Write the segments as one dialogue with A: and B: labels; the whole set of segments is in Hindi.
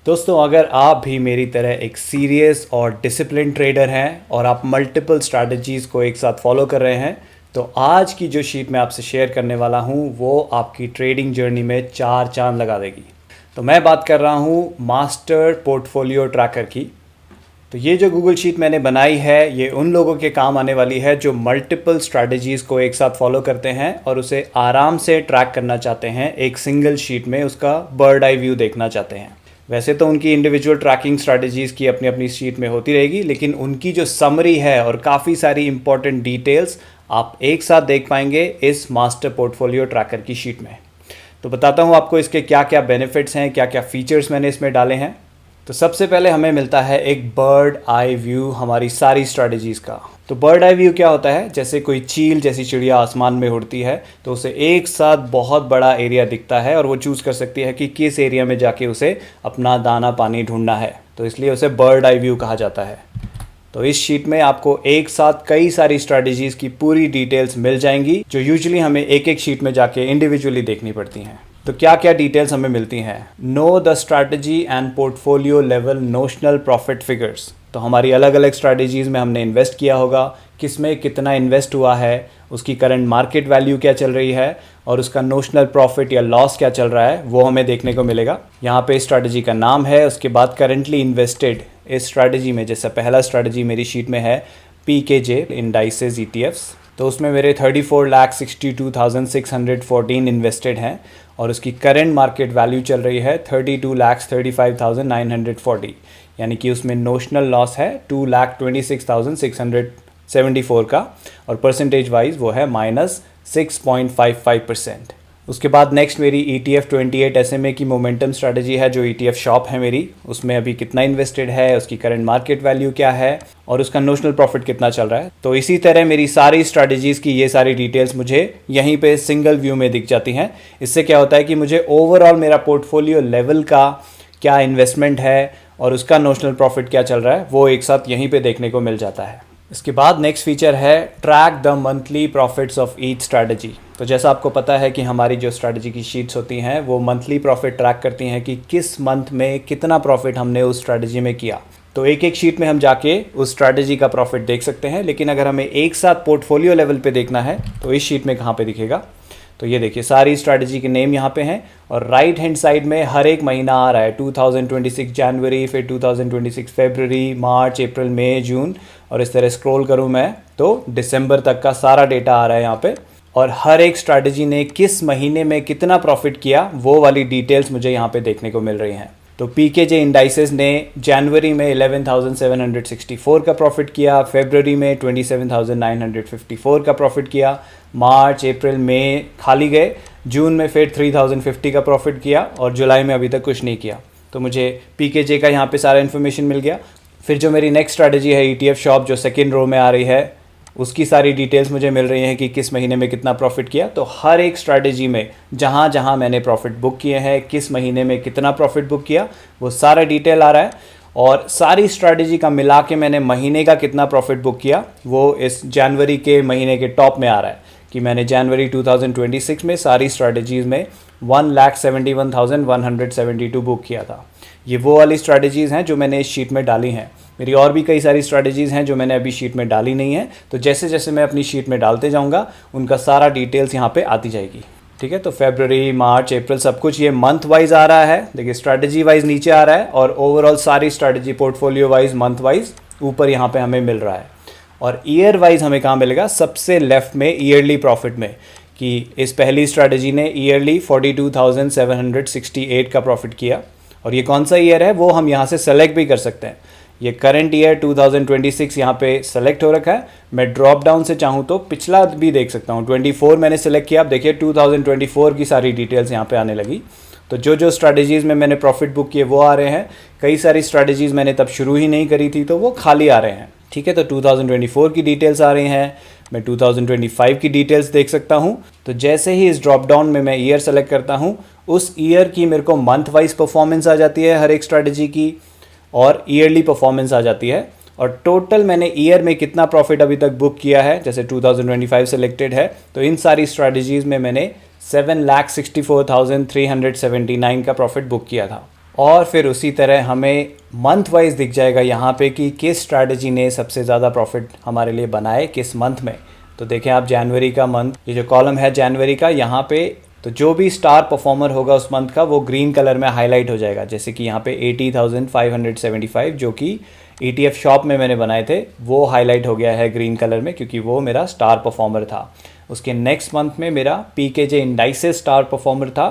A: दोस्तों, अगर आप भी मेरी तरह एक सीरियस और डिसिप्लिन ट्रेडर हैं और आप मल्टीपल स्ट्रैटेजीज़ को एक साथ फॉलो कर रहे हैं, तो आज की जो शीट मैं आपसे शेयर करने वाला हूं वो आपकी ट्रेडिंग जर्नी में 4 चांद लगा देगी। तो मैं बात कर रहा हूं मास्टर पोर्टफोलियो ट्रैकर की। तो ये जो गूगल शीट मैंने बनाई है ये उन लोगों के काम आने वाली है जो मल्टीपल स्ट्रैटेजीज़ को एक साथ फॉलो करते हैं और उसे आराम से ट्रैक करना चाहते हैं, एक सिंगल शीट में उसका बर्ड आई व्यू देखना चाहते हैं। वैसे तो उनकी इंडिविजुअल ट्रैकिंग स्ट्रैटेजीज़ की अपनी अपनी शीट में होती रहेगी, लेकिन उनकी जो समरी है और काफ़ी सारी इंपॉर्टेंट डिटेल्स आप एक साथ देख पाएंगे इस मास्टर पोर्टफोलियो ट्रैकर की शीट में। तो बताता हूँ आपको इसके क्या क्या बेनिफिट्स हैं, क्या क्या फीचर्स मैंने इसमें डाले हैं। तो सबसे पहले हमें मिलता है एक बर्ड आई व्यू हमारी सारी स्ट्रैटेजीज़ का। तो बर्ड आई व्यू क्या होता है? जैसे कोई चील जैसी चिड़िया आसमान में उड़ती है तो उसे एक साथ बहुत बड़ा एरिया दिखता है और वो चूज़ कर सकती है कि किस एरिया में जाके उसे अपना दाना पानी ढूंढना है, तो इसलिए उसे बर्ड आई व्यू कहा जाता है। तो इस शीट में आपको एक साथ कई सारी स्ट्रैटेजीज़ की पूरी डिटेल्स मिल जाएंगी जो यूजुअली हमें एक एक शीट में जाके इंडिविजुअली देखनी पड़ती हैं। तो क्या क्या डिटेल्स हमें मिलती हैं? Know the strategy and portfolio level notional profit figures. तो हमारी अलग अलग स्ट्रैटेजीज़ में हमने इन्वेस्ट किया होगा, किस में कितना इन्वेस्ट हुआ है, उसकी करंट मार्केट वैल्यू क्या चल रही है और उसका नोशनल प्रॉफिट या लॉस क्या चल रहा है, वो हमें देखने को मिलेगा। यहाँ पे स्ट्रैटेजी का नाम है, उसके बाद करंटली इन्वेस्टेड इस स्ट्रैटेजी में, जैसे पहला स्ट्रैटेजी मेरी शीट में है PKJ इंडाइसेस ETFs, तो उसमें मेरे 34,62,614 इन्वेस्टेड हैं और उसकी करंट मार्केट वैल्यू चल रही है 32,35,940, यानी कि उसमें नोशनल लॉस है 2,26,674 का और परसेंटेज वाइज वो है -6.55%। उसके बाद नेक्स्ट मेरी ETF 28 SMA की मोमेंटम स्ट्रैटेजी है, जो ETF शॉप है मेरी, उसमें अभी कितना इन्वेस्टेड है, उसकी करंट मार्केट वैल्यू क्या है और उसका नोशनल प्रॉफिट कितना चल रहा है। तो इसी तरह मेरी सारी स्ट्रैटेजीज़ की ये सारी डिटेल्स मुझे यहीं पे सिंगल व्यू में दिख जाती हैं। इससे क्या होता है कि मुझे ओवरऑल मेरा पोर्टफोलियो लेवल का क्या इन्वेस्टमेंट है और उसका नोशनल प्रॉफिट क्या चल रहा है वो एक साथ यहीं पे देखने को मिल जाता है। इसके बाद नेक्स्ट फीचर है track the monthly profits of each strategy. तो जैसा आपको पता है कि हमारी जो स्ट्रैटेजी की शीट्स होती हैं वो मंथली प्रॉफिट ट्रैक करती हैं कि किस मंथ में कितना प्रॉफिट हमने उस स्ट्रैटेजी में किया। तो एक एक शीट में हम जाके उस स्ट्रैटेजी का प्रॉफिट देख सकते हैं, लेकिन अगर हमें एक साथ पोर्टफोलियो लेवल पे देखना है तो इस शीट में कहाँ पे दिखेगा? तो ये देखिए सारी स्ट्रैटेजी के नेम यहाँ पे हैं और राइट हैंड साइड में हर एक महीना आ रहा है, 2026 जनवरी, फिर 2026 फरवरी, मार्च, अप्रैल, मई, जून, और इस तरह स्क्रॉल करूँ मैं तो दिसंबर तक का सारा डेटा आ रहा है यहाँ पे। और हर एक स्ट्रैटेजी ने किस महीने में कितना प्रॉफिट किया वो वाली डिटेल्स मुझे यहाँ पे देखने को मिल रही हैं। तो PKJ इंडाइसेस ने जनवरी में 11,764 का प्रॉफिट किया, फरवरी में 27,954 का प्रॉफिट किया, मार्च, अप्रैल, मई खाली गए, जून में फिर 3,050 का प्रॉफिट किया और जुलाई में अभी तक कुछ नहीं किया। तो मुझे PKJ का यहाँ पे सारा इन्फॉर्मेशन मिल गया। फिर जो मेरी नेक्स्ट स्ट्रैटेजी है ETF शॉप, जो सेकेंड रो में आ रही है, उसकी सारी डिटेल्स मुझे मिल रही हैं कि किस महीने में कितना प्रॉफिट किया। तो हर एक स्ट्रैटेजी में जहाँ जहाँ मैंने प्रॉफिट बुक किए हैं, किस महीने में कितना प्रॉफिट बुक किया, वो सारा डिटेल आ रहा है। और सारी स्ट्रैटेजी का मिला के मैंने महीने का कितना प्रॉफिट बुक किया वो इस जनवरी के महीने के टॉप में आ रहा है कि मैंने जनवरी 2026 में सारी स्ट्रैटेजीज़ में 1,71,172 बुक किया था। ये वो वाली स्ट्रैटेजीज़ हैं जो मैंने इस शीट में डाली हैं। मेरी और भी कई सारी स्ट्रैटेजीज़ हैं जो मैंने अभी शीट में डाली नहीं है, तो जैसे जैसे मैं अपनी शीट में डालते जाऊंगा उनका सारा डिटेल्स यहाँ पे आती जाएगी। ठीक है, तो फरवरी, मार्च, अप्रैल सब कुछ ये मंथ वाइज आ रहा है। देखिए स्ट्रैटेजी वाइज नीचे आ रहा है और ओवरऑल सारी strategy portfolio wise month wise ऊपर यहाँ पे हमें मिल रहा है। और ईयर वाइज हमें कहाँ मिलेगा? सबसे लेफ्ट में ईयरली प्रॉफिट में, कि इस पहली स्ट्रैटेजी ने ईयरली 42,768 का प्रॉफिट किया। और ये कौन सा ईयर है वो हम यहाँ से सेलेक्ट भी कर सकते हैं। ये करंट ईयर 2026 यहाँ पे सेलेक्ट हो रखा है। मैं ड्रॉप डाउन से चाहूँ तो पिछला भी देख सकता हूँ, 24 मैंने सेलेक्ट किया। आप देखिए 2024 की सारी डिटेल्स यहाँ पे आने लगी। तो जो जो स्ट्रैटेजीज़ में मैंने प्रॉफिट बुक किए वो आ रहे हैं। कई सारी स्ट्रैटेजीज़ मैंने तब शुरू ही नहीं करी थी तो वो खाली आ रहे हैं। ठीक है, तो 2024 की डिटेल्स आ रही हैं। मैं 2025 की डिटेल्स देख सकता हूँ। तो जैसे ही इस ड्रॉप डाउन में मैं ईयर सेलेक्ट करता हूँ, उस ईयर की मेरे को मंथ वाइज परफॉर्मेंस आ जाती है हर एक स्ट्रैटेजी की, और ईयरली परफॉर्मेंस आ जाती है। और टोटल मैंने ईयर में कितना प्रॉफिट अभी तक बुक किया है, जैसे 2025 सेलेक्टेड है तो इन सारी स्ट्रैटेजीज़ में मैंने 7,64,379 का प्रॉफिट बुक किया था। और फिर उसी तरह हमें मंथ वाइज दिख जाएगा यहाँ पे कि किस स्ट्रैटेजी ने सबसे ज़्यादा प्रॉफिट हमारे लिए बनाए किस मंथ में। तो देखें आप जनवरी का मंथ, ये जो कॉलम है जनवरी का, यहाँ पे तो जो भी स्टार परफॉर्मर होगा उस मंथ का वो ग्रीन कलर में हाईलाइट हो जाएगा। जैसे कि यहाँ पे 80,575 जो कि ETF शॉप में मैंने बनाए थे वो हाईलाइट हो गया है ग्रीन कलर में, क्योंकि वो मेरा स्टार परफॉर्मर था। उसके नेक्स्ट मंथ में मेरा PKJ इंडाइसेस स्टार परफॉर्मर था,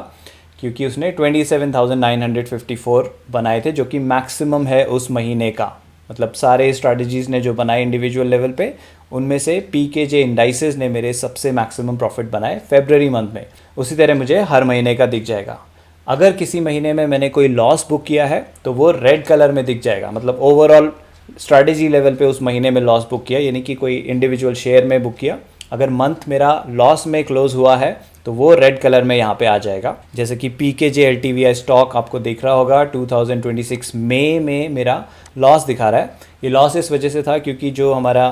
A: क्योंकि उसने 27,954 बनाए थे जो कि मैक्सिमम है उस महीने का। मतलब सारे स्ट्रैटेजीज़ ने जो बनाए इंडिविजुअल लेवल पे, उनमें से PKJ इंडाइसेस ने मेरे सबसे मैक्सिमम प्रॉफिट बनाए फरवरी मंथ में। उसी तरह मुझे हर महीने का दिख जाएगा। अगर किसी महीने में मैंने कोई लॉस बुक किया है तो वो रेड कलर में दिख जाएगा। मतलब ओवरऑल स्ट्रैटेजी लेवल पे उस महीने में लॉस बुक किया, यानी कि कोई इंडिविजुअल शेयर में बुक किया, अगर मंथ मेरा लॉस में क्लोज हुआ है तो वो रेड कलर में यहाँ पे आ जाएगा। जैसे कि PKJ LTVI स्टॉक आपको दिख रहा होगा 2026 मई में मेरा लॉस दिखा रहा है। ये लॉस इस वजह से था क्योंकि जो हमारा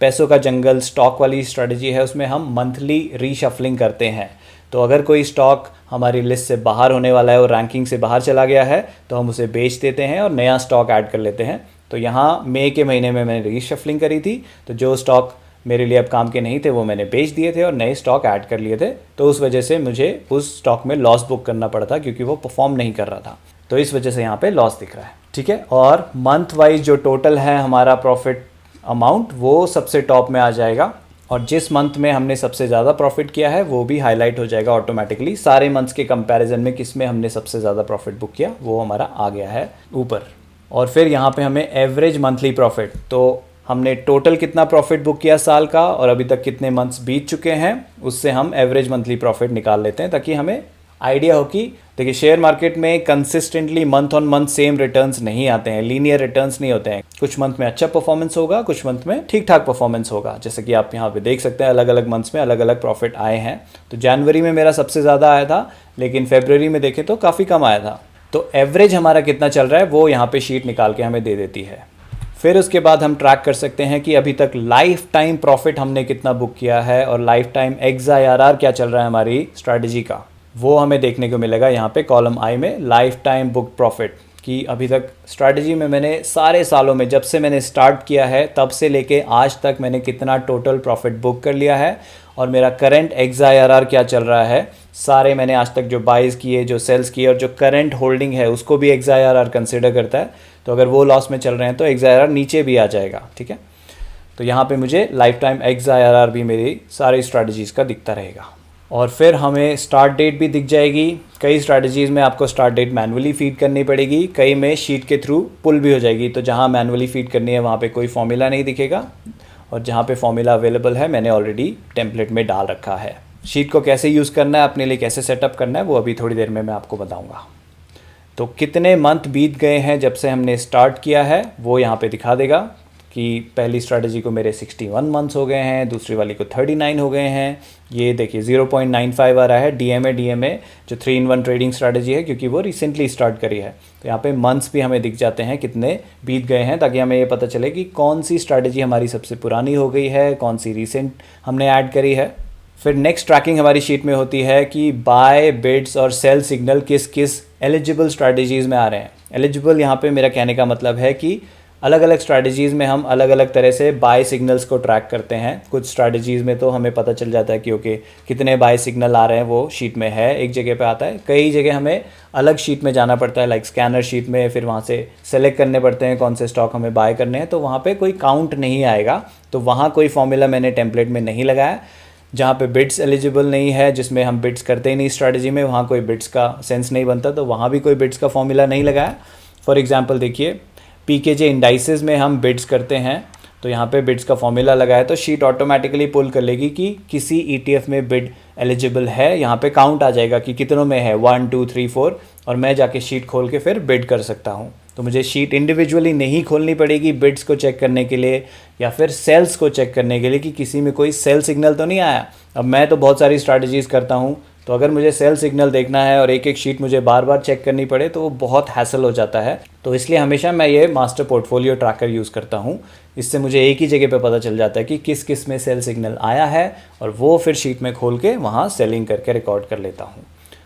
A: पैसों का जंगल स्टॉक वाली स्ट्रैटेजी है उसमें हम मंथली रीशफलिंग करते हैं। तो अगर कोई स्टॉक हमारी लिस्ट से बाहर होने वाला है और रैंकिंग से बाहर चला गया है तो हम उसे बेच देते हैं और नया स्टॉक ऐड कर लेते हैं। तो यहाँ मई के महीने में मैंने रीशफलिंग करी थी, तो जो स्टॉक मेरे लिए अब काम के नहीं थे वो मैंने बेच दिए थे और नए स्टॉक ऐड कर लिए थे। तो उस वजह से मुझे उस स्टॉक में लॉस बुक करना पड़ा था क्योंकि वो परफॉर्म नहीं कर रहा था। तो इस वजह से यहाँ पे लॉस दिख रहा है, ठीक है। और मंथ वाइज जो टोटल है हमारा प्रॉफिट अमाउंट वो सबसे टॉप में आ जाएगा, और जिस मंथ में हमने सबसे ज़्यादा प्रॉफिट किया है वो भी हाईलाइट हो जाएगा ऑटोमेटिकली। सारे मंथ्स के कंपैरिजन में किस में हमने सबसे ज़्यादा प्रॉफिट बुक किया वो हमारा आ गया है ऊपर। और फिर यहाँ पे हमें एवरेज मंथली प्रॉफिट, तो हमने टोटल कितना प्रॉफिट बुक किया साल का और अभी तक कितने मंथ्स बीत चुके हैं उससे हम एवरेज मंथली प्रॉफिट निकाल लेते हैं, ताकि हमें आइडिया हो कि देखिए शेयर मार्केट में consistently month on month same returns नहीं आते हैं, लीनियर रिटर्न्स नहीं होते हैं। कुछ मंथ में अच्छा परफॉर्मेंस होगा, कुछ मंथ में ठीक ठाक परफॉर्मेंस होगा। जैसे कि आप यहाँ पे देख सकते हैं अलग अलग मंथ्स में अलग अलग प्रॉफिट आए हैं। तो जनवरी में मेरा सबसे ज़्यादा आया था, लेकिन फरवरी में देखें तो काफ़ी कम आया था। तो एवरेज हमारा कितना चल रहा है वो यहाँ पे शीट निकाल के हमें दे देती है। फिर उसके बाद हम ट्रैक कर सकते हैं कि अभी तक लाइफ टाइम प्रॉफिट हमने कितना बुक किया है और लाइफ टाइम XIRR क्या चल रहा है हमारी स्ट्रैटेजी का, वो हमें देखने को मिलेगा यहाँ पे कॉलम आई में। लाइफ टाइम बुक प्रॉफिट कि अभी तक स्ट्रैटेजी में मैंने सारे सालों में जब से मैंने स्टार्ट किया है तब से लेके आज तक मैंने कितना टोटल प्रॉफिट बुक कर लिया है और मेरा करंट XIRR क्या चल रहा है। सारे मैंने आज तक जो बाइज किए, जो सेल्स किए और जो करंट होल्डिंग है उसको भी XIRR कंसिडर करता है। तो अगर वो लॉस में चल रहे हैं तो XIRR नीचे भी आ जाएगा, ठीक है। तो यहाँ पे मुझे लाइफ टाइम XIRR भी मेरी सारी स्ट्रैटेजीज़ का दिखता रहेगा। और फिर हमें स्टार्ट डेट भी दिख जाएगी। कई स्ट्रैटेजीज़ में आपको स्टार्ट डेट मैनुअली फीड करनी पड़ेगी, कई में शीट के थ्रू पुल भी हो जाएगी। तो जहाँ मैनुअली फीड करनी है वहाँ पे कोई फॉर्मूला नहीं दिखेगा, और जहाँ पे फॉर्मूला अवेलेबल है मैंने ऑलरेडी टेम्पलेट में डाल रखा है। शीट को कैसे यूज़ करना है, अपने लिए कैसे सेटअप करना है, वो अभी थोड़ी देर में मैं आपको बताऊँगा। तो कितने मंथ बीत गए हैं जब से हमने स्टार्ट किया है वो यहाँ पे दिखा देगा कि पहली स्ट्रैटेजी को मेरे 61 मंथ्स हो गए हैं, दूसरी वाली को 39 हो गए हैं। ये देखिए 0.95 आ रहा है DMA जो 3-in-1 ट्रेडिंग स्ट्रैटेजी है, क्योंकि वो रिसेंटली स्टार्ट करी है। तो यहाँ पे मंथ्स भी हमें दिख जाते हैं कितने बीत गए हैं, ताकि हमें ये पता चले कि कौन सी स्ट्रैटेजी हमारी सबसे पुरानी हो गई है, कौन सी रिसेंट हमने ऐड करी है। फिर नेक्स्ट ट्रैकिंग हमारी शीट में होती है कि बाय, बिड्स और सेल सिग्नल किस किस एलिजिबल स्ट्रैटेजीज़ में आ रहे हैं। एलिजिबल यहाँ पे मेरा कहने का मतलब है कि अलग अलग स्ट्रैटेजीज़ में हम अलग अलग तरह से बाय सिग्नल्स को ट्रैक करते हैं। कुछ स्ट्रैटेजीज़ में तो हमें पता चल जाता है कि ओके कितने बाय सिग्नल आ रहे हैं, वो शीट में है, एक जगह पे आता है। कई जगह हमें अलग शीट में जाना पड़ता है, लाइक स्कैनर शीट में, फिर वहाँ से सेलेक्ट करने पड़ते हैं कौन से स्टॉक हमें बाय करने हैं। तो वहाँ पर कोई काउंट नहीं आएगा, तो वहाँ कोई फॉर्मूला मैंने टेम्पलेट में नहीं लगाया। जहाँ पे बिड्स एलिजिबल नहीं है, जिसमें हम बिड्स करते ही नहीं स्ट्रैटेजी में, वहाँ कोई बिड्स का सेंस नहीं बनता, तो वहाँ भी कोई बिड्स का फॉर्मूला नहीं लगाया। फॉर एग्जांपल देखिए PKJ इंडाइसेस में हम बिड्स करते हैं, तो यहाँ पे बिड्स का फॉर्मूला लगाया तो शीट ऑटोमेटिकली पुल कर लेगी कि किसी ETF में बिड एलिजिबल है। यहाँ पे काउंट आ जाएगा कि कितनों में है, 1 2 3 4, और मैं जाके शीट खोल के फिर बिड कर सकता हूँ। तो मुझे शीट इंडिविजुअली नहीं खोलनी पड़ेगी बिड्स को चेक करने के लिए या फिर सेल्स को चेक करने के लिए कि किसी में कोई सेल सिग्नल तो नहीं आया। अब मैं तो बहुत सारी स्ट्रैटेजीज़ करता हूँ, तो अगर मुझे सेल सिग्नल देखना है और एक एक शीट मुझे बार बार चेक करनी पड़े तो वो बहुत हैसल हो जाता है। तो इसलिए हमेशा मैं ये मास्टर पोर्टफोलियो ट्रैकर यूज़ करता हूँ। इससे मुझे एक ही जगह पे पता चल जाता है कि किस किस में सेल सिग्नल आया है, और वो फिर शीट में खोल के वहाँ सेलिंग करके रिकॉर्ड कर लेता हूँ।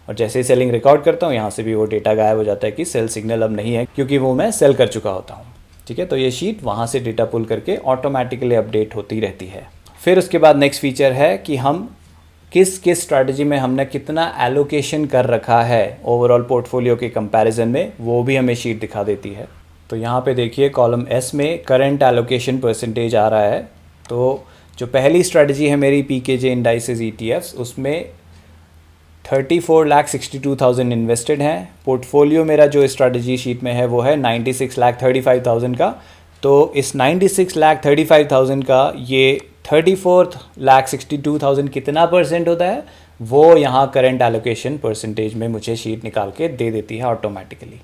A: और जैसे ही सेलिंग रिकॉर्ड करता हूँ यहाँ से भी वो डेटा गायब हो जाता है कि सेल सिग्नल अब नहीं है, क्योंकि वो मैं सेल कर चुका होता हूँ। ठीक है, तो ये शीट वहाँ से डेटा पुल करके ऑटोमेटिकली अपडेट होती रहती है। फिर उसके बाद नेक्स्ट फीचर है कि हम किस किस स्ट्रैटेजी में हमने कितना एलोकेशन कर रखा है ओवरऑल पोर्टफोलियो के कंपैरिजन में, वो भी हमें शीट दिखा देती है। तो यहाँ पे देखिए कॉलम एस में करंट एलोकेशन परसेंटेज आ रहा है। तो जो पहली स्ट्रैटेजी है मेरी पीकेजे इंडाइसेस ईटीएफ्स, उसमें 34,62,000 इन्वेस्टेड हैं। पोर्टफोलियो मेरा जो स्ट्रैटेजी शीट में है वो है 96,35,000 का। तो इस 96,35,000 का ये 34,62,000 कितना परसेंट होता है, वो यहाँ करंट एलोकेशन परसेंटेज में मुझे शीट निकाल के दे देती है ऑटोमेटिकली।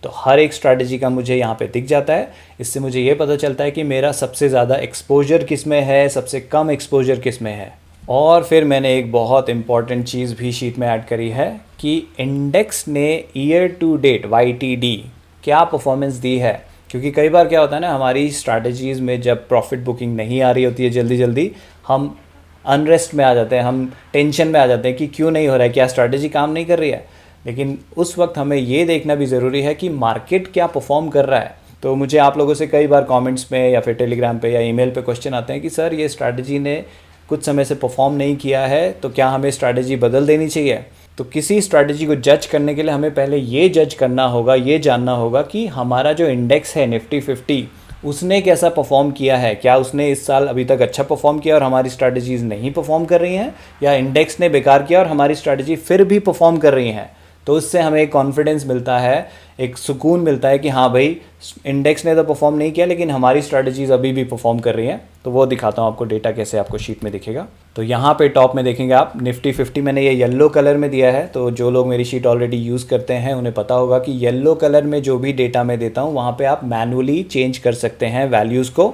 A: तो हर एक स्ट्रैटेजी का मुझे यहाँ पे दिख जाता है। इससे मुझे ये पता चलता है कि मेरा सबसे ज़्यादा एक्सपोजर किस में है, सबसे कम एक्सपोजर किस में है। और फिर मैंने एक बहुत इंपॉर्टेंट चीज़ भी शीट में ऐड करी है कि इंडेक्स ने ईयर टू डेट YTD क्या परफॉर्मेंस दी है। क्योंकि कई बार क्या होता है ना, हमारी स्ट्रैटेजीज़ में जब प्रॉफिट बुकिंग नहीं आ रही होती है जल्दी जल्दी, हम अनरेस्ट में आ जाते हैं, हम टेंशन में आ जाते हैं कि क्यों नहीं हो रहा है, क्या स्ट्रैटेजी काम नहीं कर रही है। लेकिन उस वक्त हमें ये देखना भी ज़रूरी है कि मार्केट क्या परफॉर्म कर रहा है। तो मुझे आप लोगों से कई बार कमेंट्स में या फिर टेलीग्राम पे या ईमेल पे क्वेश्चन आते हैं कि सर ये स्ट्रैटेजी ने कुछ समय से परफॉर्म नहीं किया है, तो क्या हमें स्ट्रैटेजी बदल देनी चाहिए। तो किसी स्ट्रैटेजी को जज करने के लिए हमें पहले ये जज करना होगा, ये जानना होगा कि हमारा जो इंडेक्स है निफ्टी 50, उसने कैसा परफॉर्म किया है। क्या उसने इस साल अभी तक अच्छा परफॉर्म किया और हमारी स्ट्रैटेजीज़ नहीं परफॉर्म कर रही हैं, या इंडेक्स ने बेकार किया और हमारी स्ट्रैटेजी फिर भी परफॉर्म कर रही हैं। तो उससे हमें एक कॉन्फिडेंस मिलता है, एक सुकून मिलता है कि हाँ भाई इंडेक्स ने तो परफॉर्म नहीं किया लेकिन हमारी स्ट्रैटेजीज़ अभी भी परफॉर्म कर रही हैं। तो वो दिखाता हूँ आपको डेटा कैसे आपको शीट में दिखेगा। तो यहाँ पे टॉप में देखेंगे आप निफ्टी 50 मैंने ये येलो कलर में दिया है। तो जो लोग मेरी शीट ऑलरेडी यूज़ करते हैं उन्हें पता होगा कि येलो कलर में जो भी डेटा मैं देता हूँ वहाँ पर आप मैनुअली चेंज कर सकते हैं वैल्यूज़ को।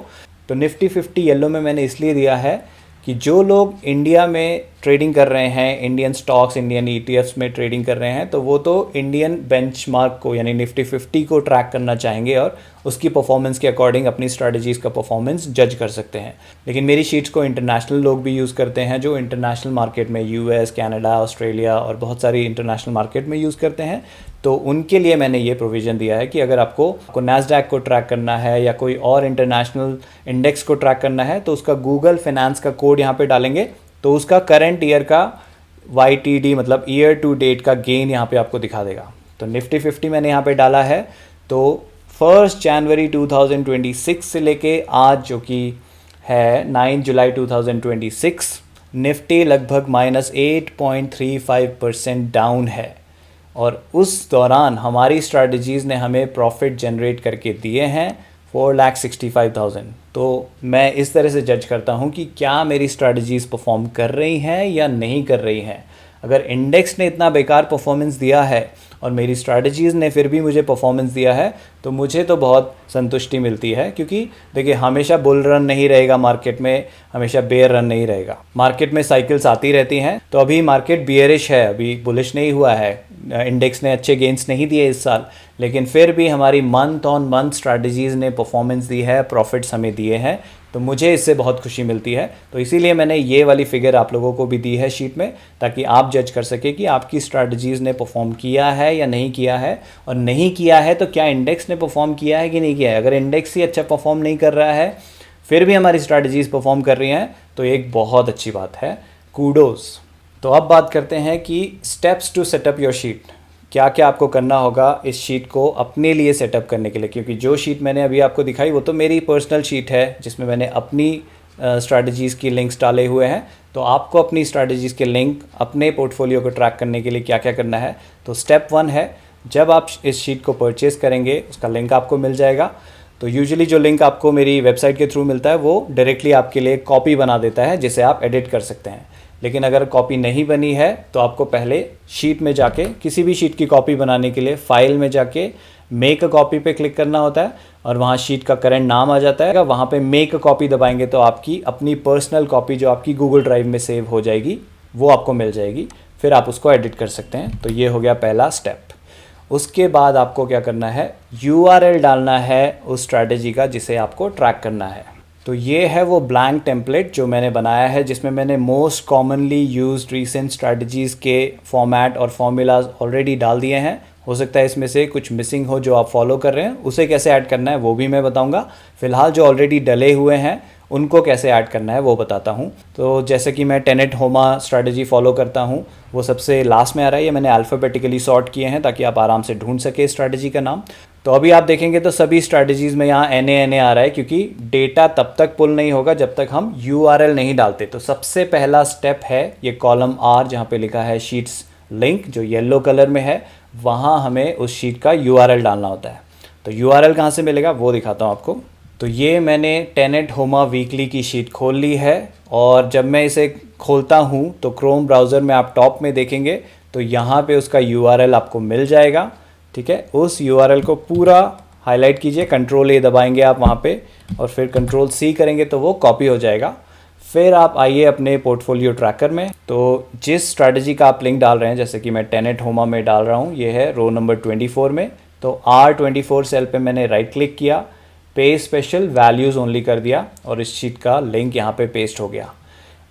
A: तो निफ्टी 50 येलो में मैंने इसलिए दिया है कि जो लोग इंडिया में ट्रेडिंग कर रहे हैं, इंडियन स्टॉक्स, इंडियन ETFs में ट्रेडिंग कर रहे हैं, तो वो तो इंडियन बेंचमार्क को यानी निफ्टी 50 को ट्रैक करना चाहेंगे और उसकी परफॉर्मेंस के अकॉर्डिंग अपनी स्ट्रैटेजीज़ का परफॉर्मेंस जज कर सकते हैं। लेकिन मेरी शीट्स को इंटरनेशनल लोग भी यूज़ करते हैं, जो इंटरनेशनल मार्केट में US, कनाडा, ऑस्ट्रेलिया और बहुत सारी इंटरनेशनल मार्केट में यूज़ करते हैं। तो उनके लिए मैंने ये प्रोविज़न दिया है कि अगर आपको नैस्डैक को ट्रैक करना है या कोई और इंटरनेशनल इंडेक्स को ट्रैक करना है, तो उसका गूगल फाइनेंस का कोड यहाँ पे डालेंगे तो उसका करंट ईयर का YTD मतलब ईयर टू डेट का गेन यहाँ पे आपको दिखा देगा। तो निफ्टी 50 मैंने यहाँ पे डाला है। तो 1 जनवरी 2026 से लेके आज जो कि है 9 जुलाई 2026, निफ्टी लगभग -8.35% डाउन है। और उस दौरान हमारी स्ट्रैटेजीज़ ने हमें प्रॉफिट जनरेट करके दिए हैं 4,65,000। तो मैं इस तरह से जज करता हूँ कि क्या मेरी स्ट्रैटेजीज़ परफॉर्म कर रही हैं या नहीं कर रही हैं। अगर इंडेक्स ने इतना बेकार परफॉर्मेंस दिया है और मेरी स्ट्रैटेजीज़ ने फिर भी मुझे परफॉर्मेंस दिया है, तो मुझे तो बहुत संतुष्टि मिलती है। क्योंकि देखिए हमेशा बुल रन नहीं रहेगा मार्केट में, हमेशा बेयर रन नहीं रहेगा। मार्केट में साइकिल्स आती रहती हैं। तो अभी मार्केट बियरिश है, अभी बुलिश नहीं हुआ है, इंडेक्स ने अच्छे गेंस नहीं दिए इस साल, लेकिन फिर भी हमारी मंथ ऑन मंथ स्ट्रैटेजीज़ ने परफॉर्मेंस दी है, प्रॉफिट्स हमें दिए हैं। तो मुझे इससे बहुत खुशी मिलती है। तो इसीलिए मैंने ये वाली फिगर आप लोगों को भी दी है शीट में, ताकि आप जज कर सके कि आपकी स्ट्रैटेजीज़ ने परफॉर्म किया है या नहीं किया है, और नहीं किया है तो क्या इंडेक्स ने परफॉर्म किया है कि नहीं किया है। अगर इंडेक्स ही अच्छा परफॉर्म नहीं कर रहा है फिर भी हमारी स्ट्रैटेजीज़ परफॉर्म कर रही हैं, तो एक बहुत अच्छी बात है, कूडोज़। तो अब बात करते हैं कि steps to set up your sheet, क्या क्या आपको करना होगा इस शीट को अपने लिए सेटअप करने के लिए। क्योंकि जो शीट मैंने अभी आपको दिखाई वो तो मेरी पर्सनल शीट है जिसमें मैंने अपनी स्ट्रैटेजीज़ की लिंक्स डाले हुए हैं। तो आपको अपनी स्ट्रैटेजीज़ के लिंक अपने पोर्टफोलियो को ट्रैक करने के लिए क्या क्या करना है। तो स्टेप 1 है, जब आप इस शीट को परचेज़ करेंगे उसका लिंक आपको मिल जाएगा। तो यूजुअली जो लिंक आपको मेरी वेबसाइट के थ्रू मिलता है वो डायरेक्टली आपके लिए कॉपी बना देता है जिसे आप एडिट कर सकते हैं। लेकिन अगर कॉपी नहीं बनी है तो आपको पहले शीट में जाके, किसी भी शीट की कॉपी बनाने के लिए फाइल में जाके मेक अ कॉपी पे क्लिक करना होता है और वहाँ शीट का करंट नाम आ जाता है। वहाँ पे मेक अ कॉपी दबाएंगे तो आपकी अपनी पर्सनल कॉपी जो आपकी गूगल ड्राइव में सेव हो जाएगी वो आपको मिल जाएगी, फिर आप उसको एडिट कर सकते हैं। तो ये हो गया पहला स्टेप। उसके बाद आपको क्या करना है, URL डालना है उस स्ट्रैटेजी का जिसे आपको ट्रैक करना है। तो ये है वो ब्लैंक टेम्पलेट जो मैंने बनाया है, जिसमें मैंने most commonly used recent strategies के फॉर्मेट और फॉर्मूलाज ऑलरेडी डाल दिए हैं। हो सकता है इसमें से कुछ मिसिंग हो जो आप फॉलो कर रहे हैं, उसे कैसे ऐड करना है वो भी मैं बताऊंगा। फिलहाल जो ऑलरेडी डले हुए हैं उनको कैसे ऐड करना है वो बताता हूँ। तो जैसे कि मैं टेनेट होमा स्ट्रैटेजी फॉलो करता हूँ, वो सबसे लास्ट में आ रहा है। ये मैंने अल्फ़ाबेटिकली सॉर्ट किए हैं ताकि आप आराम से ढूंढ सके स्ट्रैटेजी का नाम। तो अभी आप देखेंगे तो सभी स्ट्रैटेजीज़ में यहाँ NA आ रहा है, क्योंकि डेटा तब तक पुल नहीं होगा जब तक हम URL नहीं डालते। तो सबसे पहला स्टेप है ये कॉलम R, जहाँ पे लिखा है शीट्स लिंक, जो येलो कलर में है, वहाँ हमें उस शीट का URL डालना होता है। तो URL कहाँ से मिलेगा वो दिखाता हूँ आपको। तो ये मैंने टेनेट होमा वीकली की शीट खोल ली है, और जब मैं इसे खोलता हूँ तो क्रोम ब्राउज़र में आप टॉप में देखेंगे तो यहाँ पे उसका URL आपको मिल जाएगा। ठीक है, उस URL को पूरा हाईलाइट कीजिए, Ctrl A दबाएंगे आप वहाँ पे, और फिर Ctrl C करेंगे तो वो कॉपी हो जाएगा। फिर आप आइए अपने पोर्टफोलियो ट्रैकर में। तो जिस स्ट्रैटेजी का आप लिंक डाल रहे हैं, जैसे कि मैं टेनेट होमा में डाल रहा हूँ, ये है रो नंबर 24 में, तो R24 सेल पे मैंने राइट क्लिक किया, पे स्पेशल वैल्यूज़ ओनली कर दिया, और इस शीट का लिंक यहाँ पे पेस्ट हो गया।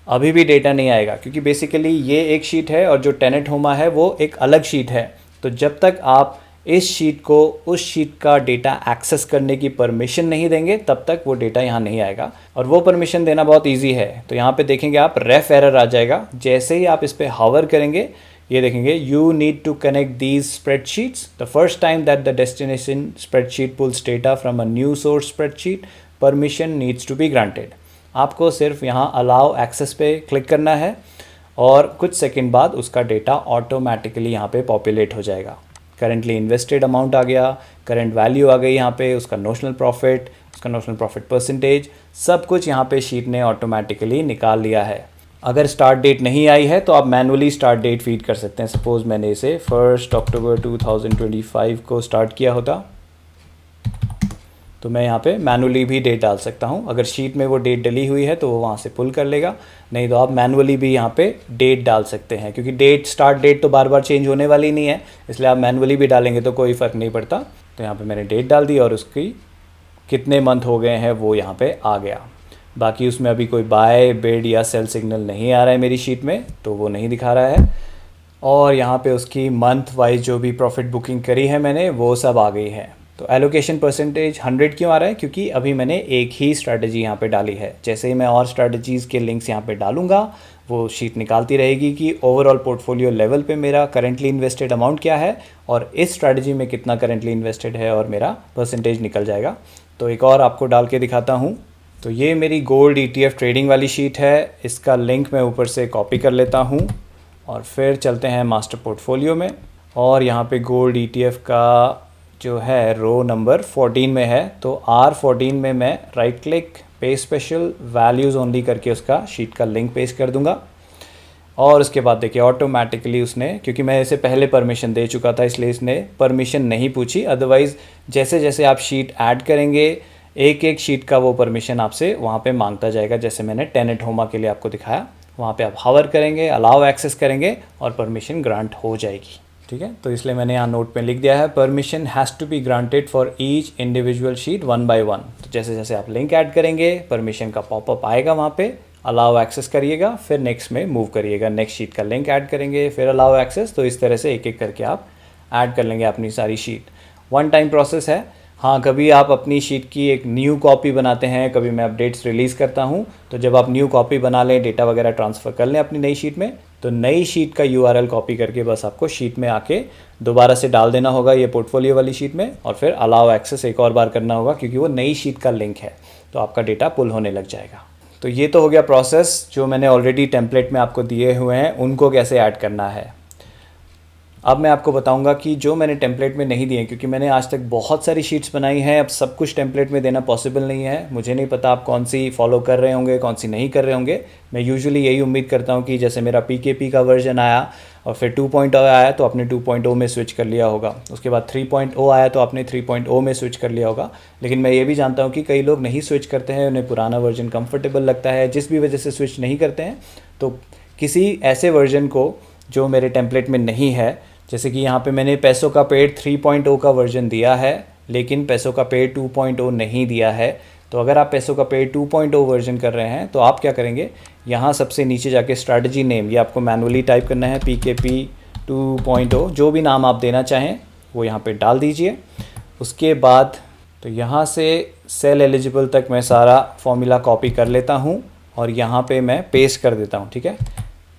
A: अभी भी डेटा नहीं आएगा क्योंकि बेसिकली ये एक शीट है और जो टेनेट होमा है वो एक अलग शीट है। तो जब तक आप इस शीट को उस शीट का डेटा एक्सेस करने की परमिशन नहीं देंगे तब तक वो डेटा यहाँ नहीं आएगा, और वो परमिशन देना बहुत इजी है। तो यहाँ पे देखेंगे आप रेफ एरर आ जाएगा। जैसे ही आप इस पर हावर करेंगे ये देखेंगे you need to connect these spreadsheets the first time that the destination spreadsheet pulls data from a new source spreadsheet, permission needs to be granted. आपको सिर्फ यहाँ अलाउ एक्सेस पे क्लिक करना है और कुछ सेकंड बाद उसका डेटा ऑटोमेटिकली यहाँ पे पॉपुलेट हो जाएगा। करेंटली इन्वेस्टेड अमाउंट आ गया, करंट वैल्यू आ गई यहाँ पे, उसका नोशनल प्रॉफिट परसेंटेज, सब कुछ यहाँ पे शीट ने ऑटोमेटिकली निकाल लिया है। अगर स्टार्ट डेट नहीं आई है तो आप मैनुअली स्टार्ट डेट फीड कर सकते हैं। सपोज मैंने इसे 1 अक्टूबर 2025 को स्टार्ट किया होता तो मैं यहाँ पे मैनुअली भी डेट डाल सकता हूँ। अगर शीट में वो डेट डली हुई है तो वो वहाँ से पुल कर लेगा, नहीं तो आप मैनुअली भी यहाँ पे डेट डाल सकते हैं, क्योंकि स्टार्ट डेट तो बार बार चेंज होने वाली नहीं है, इसलिए आप मैनुअली भी डालेंगे तो कोई फ़र्क नहीं पड़ता। तो यहाँ पे मैंने डेट डाल दी और उसकी कितने मंथ हो गए हैं वो यहाँ पे आ गया। बाकी उसमें अभी कोई बाय, बिड या सेल सिग्नल नहीं आ रहा है मेरी शीट में, तो वो नहीं दिखा रहा है। और यहाँ पे उसकी मंथ वाइज जो भी प्रॉफिट बुकिंग करी है मैंने वो सब आ गई है। तो एलोकेशन परसेंटेज 100 क्यों आ रहा है? क्योंकि अभी मैंने एक ही स्ट्रैटेजी यहाँ पे डाली है। जैसे ही मैं और स्ट्रैटेजीज़ के लिंक्स यहाँ पे डालूंगा वो शीट निकालती रहेगी कि ओवरऑल पोर्टफोलियो लेवल पे मेरा करेंटली इन्वेस्टेड अमाउंट क्या है और इस स्ट्रैटेजी में कितना करेंटली इन्वेस्टेड है, और मेरा परसेंटेज निकल जाएगा। तो एक और आपको डाल के दिखाता हूँ। तो ये मेरी गोल्ड ETF ट्रेडिंग वाली शीट है, इसका लिंक मैं ऊपर से कॉपी कर लेता हूँ और फिर चलते हैं मास्टर पोर्टफोलियो में। और यहाँ पे गोल्ड ETF का जो है रो नंबर 14 में है, तो R14 में मैं राइट क्लिक, पे स्पेशल वैल्यूज़ ओनली करके उसका शीट का लिंक पेस्ट कर दूंगा। और उसके बाद देखिए ऑटोमेटिकली उसने, क्योंकि मैं इसे पहले परमिशन दे चुका था इसलिए इसने परमिशन नहीं पूछी, अदरवाइज़ जैसे जैसे आप शीट ऐड करेंगे एक एक शीट का वो परमिशन आपसे वहाँ पे मांगता जाएगा। जैसे मैंने टेनेट होमा के लिए आपको दिखाया, वहाँ पे आप हावर करेंगे, अलाउ एक्सेस करेंगे और परमिशन ग्रांट हो जाएगी। ठीक है, तो इसलिए मैंने यहाँ नोट पे लिख दिया है permission has to be granted for each individual sheet 1 by 1। तो जैसे जैसे आप लिंक ऐड करेंगे परमिशन का पॉपअप आएगा, वहाँ पे अलाउ एक्सेस करिएगा, फिर नेक्स्ट में मूव करिएगा, नेक्स्ट शीट का लिंक ऐड करेंगे, फिर अलाउ एक्सेस। तो इस तरह से एक एक करके आप ऐड कर लेंगे अपनी सारी शीट। वन टाइम प्रोसेस है। हाँ, कभी आप अपनी शीट की एक न्यू कॉपी बनाते हैं, कभी मैं अपडेट्स रिलीज़ करता हूँ, तो जब आप न्यू कॉपी बना लें, डेटा वगैरह ट्रांसफ़र कर लें अपनी नई शीट में, तो नई शीट का URL कॉपी करके बस आपको शीट में आके दोबारा से डाल देना होगा ये पोर्टफोलियो वाली शीट में, और फिर अलाउ एक्सेस एक और बार करना होगा क्योंकि वो नई शीट का लिंक है, तो आपका डेटा पुल होने लग जाएगा। तो ये तो हो गया प्रोसेस। जो मैंने ऑलरेडी टेम्पलेट में आपको दिए हुए हैं उनको कैसे ऐड करना है। अब मैं आपको बताऊंगा कि जो मैंने टेम्पलेट में नहीं दिए, क्योंकि मैंने आज तक बहुत सारी शीट्स बनाई हैं, अब सब कुछ टेम्पलेट में देना पॉसिबल नहीं है। मुझे नहीं पता आप कौन सी फॉलो कर रहे होंगे, कौन सी नहीं कर रहे होंगे। मैं यूजुअली यही उम्मीद करता हूं कि जैसे मेरा PKP का वर्जन आया और फिर 2.0 आया तो आपने 2.0 में स्विच कर लिया होगा, उसके बाद 3.0 आया तो आपने 3.0 में स्विच कर लिया होगा। लेकिन मैं ये भी जानता हूँ कि कई लोग नहीं स्विच करते हैं, उन्हें पुराना वर्जन कंफर्टेबल लगता है, जिस भी वजह से स्विच नहीं करते हैं। तो किसी ऐसे वर्जन को जो मेरे टेम्पलेट में नहीं है, जैसे कि यहाँ पे मैंने पैसों का पेड 3.0 का वर्जन दिया है लेकिन पैसों का पेड 2.0 नहीं दिया है, तो अगर आप पैसों का पे 2.0 वर्जन कर रहे हैं तो आप क्या करेंगे, यहाँ सबसे नीचे जाके स्ट्रैटेजी नेम, ये आपको मैनुअली टाइप करना है, PKP 2.0, जो भी नाम आप देना चाहें वो यहाँ पे डाल दीजिए। उसके बाद तो यहाँ से सेल एलिजिबल तक मैं सारा फॉर्मूला कॉपी कर लेता हूँ और यहाँ पे मैं पेस्ट कर देता हूँ। ठीक है,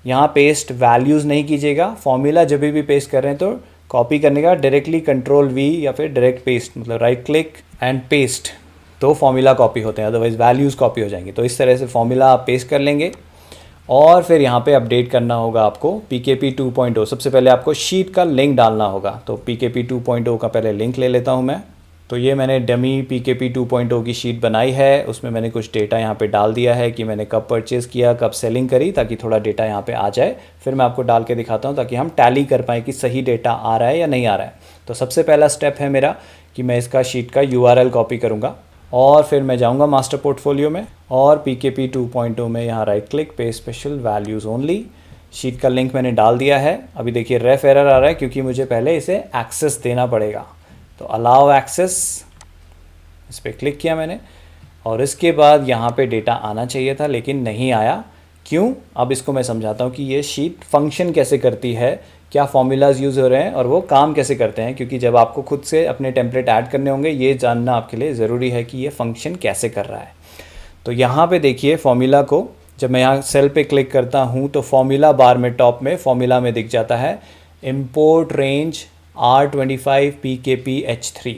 A: यहाँ पेस्ट वैल्यूज़ नहीं कीजिएगा, फॉर्मूला जब भी पेस्ट कर रहे हैं तो कॉपी करने का डायरेक्टली Ctrl+V या फिर डायरेक्ट पेस्ट, मतलब राइट क्लिक एंड पेस्ट, तो फॉर्मूला कॉपी होते हैं, अदरवाइज वैल्यूज़ कॉपी हो जाएंगी। तो इस तरह से फॉर्मूला आप पेस्ट कर लेंगे और फिर यहाँ पे अपडेट करना होगा आपको PKP 2.0। सबसे पहले आपको शीट का लिंक डालना होगा, तो PKP 2.0 का पहले लिंक ले लेता हूँ मैं। तो ये मैंने डमी PKP 2.0 की शीट बनाई है, उसमें मैंने कुछ डेटा यहाँ पे डाल दिया है कि मैंने कब परचेज़ किया, कब सेलिंग करी, ताकि थोड़ा डेटा यहाँ पे आ जाए। फिर मैं आपको डाल के दिखाता हूँ ताकि हम टैली कर पाएँ कि सही डेटा आ रहा है या नहीं आ रहा है। तो सबसे पहला स्टेप है मेरा कि मैं इसका शीट का URL कॉपी करूँगा और फिर मैं जाऊँगा मास्टर पोर्टफोलियो में और PKP 2.0 में यहाँ राइट क्लिक पे स्पेशल वैल्यूज़ ओनली, शीट का लिंक मैंने डाल दिया है। अभी देखिए रेफ एरर आ रहा है क्योंकि मुझे पहले इसे एक्सेस देना पड़ेगा, तो अलाउ एक्सेस, इस पर क्लिक किया मैंने और इसके बाद यहाँ पे डेटा आना चाहिए था लेकिन नहीं आया। क्यों? अब इसको मैं समझाता हूँ कि ये शीट फंक्शन कैसे करती है, क्या फॉर्मूलाज यूज़ हो रहे हैं और वो काम कैसे करते हैं, क्योंकि जब आपको खुद से अपने टेम्पलेट ऐड करने होंगे ये जानना आपके लिए ज़रूरी है कि ये फंक्शन कैसे कर रहा है। तो यहाँ पे देखिए फॉर्मूला को जब मैं यहाँ सेल पे क्लिक करता हूँ तो फॉर्मूला बार में टॉप में फॉर्मूला में दिख जाता है import range R25 PKP H3।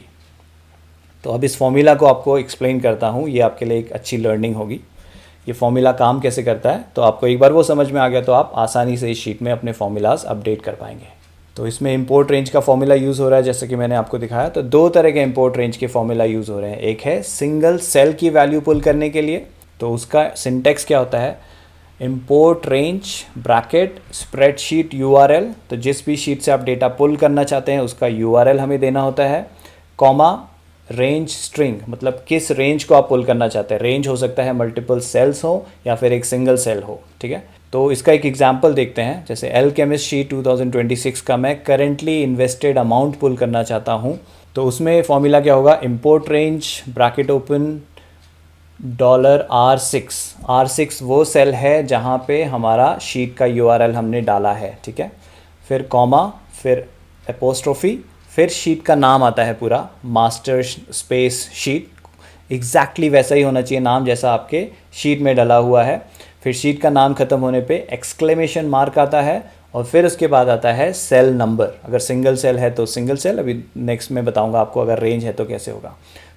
A: तो अब इस फॉर्मूला को आपको एक्सप्लेन करता हूँ, ये आपके लिए एक अच्छी लर्निंग होगी। ये फॉर्मूला काम कैसे करता है तो आपको एक बार वो समझ में आ गया तो आप आसानी से इस शीट में अपने फॉर्मूलाज अपडेट कर पाएंगे। तो इसमें इंपोर्ट रेंज का फॉर्मूला यूज़ हो रहा है, जैसे कि मैंने आपको दिखाया। तो दो तरह के इंपोर्ट रेंज के फॉर्मूला यूज़ हो रहे हैं, एक है सिंगल सेल की वैल्यू पुल करने के लिए, तो उसका सिंटेक्स क्या होता है, import range bracket spreadsheet URL, तो जिस भी शीट से आप डेटा पुल करना चाहते हैं उसका URL हमें देना होता है, कॉमा रेंज स्ट्रिंग, मतलब किस रेंज को आप पुल करना चाहते हैं। रेंज हो सकता है मल्टीपल सेल्स हो या फिर एक सिंगल सेल हो। ठीक है, तो इसका एक एग्जांपल देखते हैं। जैसे अल्केमिस्ट शीट 2026 का मैं करेंटली इन्वेस्टेड अमाउंट पुल करना चाहता हूँ, तो उसमें फॉर्मूला क्या होगा, import range bracket open $R6 वो सेल है जहाँ पे हमारा शीट का URL हमने डाला है। ठीक है, फिर कॉमा, फिर एपोस्ट्रोफी, फिर शीट का नाम आता है पूरा, मास्टर स्पेस शीट, एग्जैक्टली वैसा ही होना चाहिए नाम जैसा आपके शीट में डला हुआ है। फिर शीट का नाम ख़त्म होने पे एक्सक्लेमेशन मार्क आता है और फिर उसके बाद आता है सेल नंबर। अगर सिंगल सेल है तो सिंगल सेल, अभी नेक्स्ट में बताऊंगा आपको अगर रेंज है तो कैसे होगा।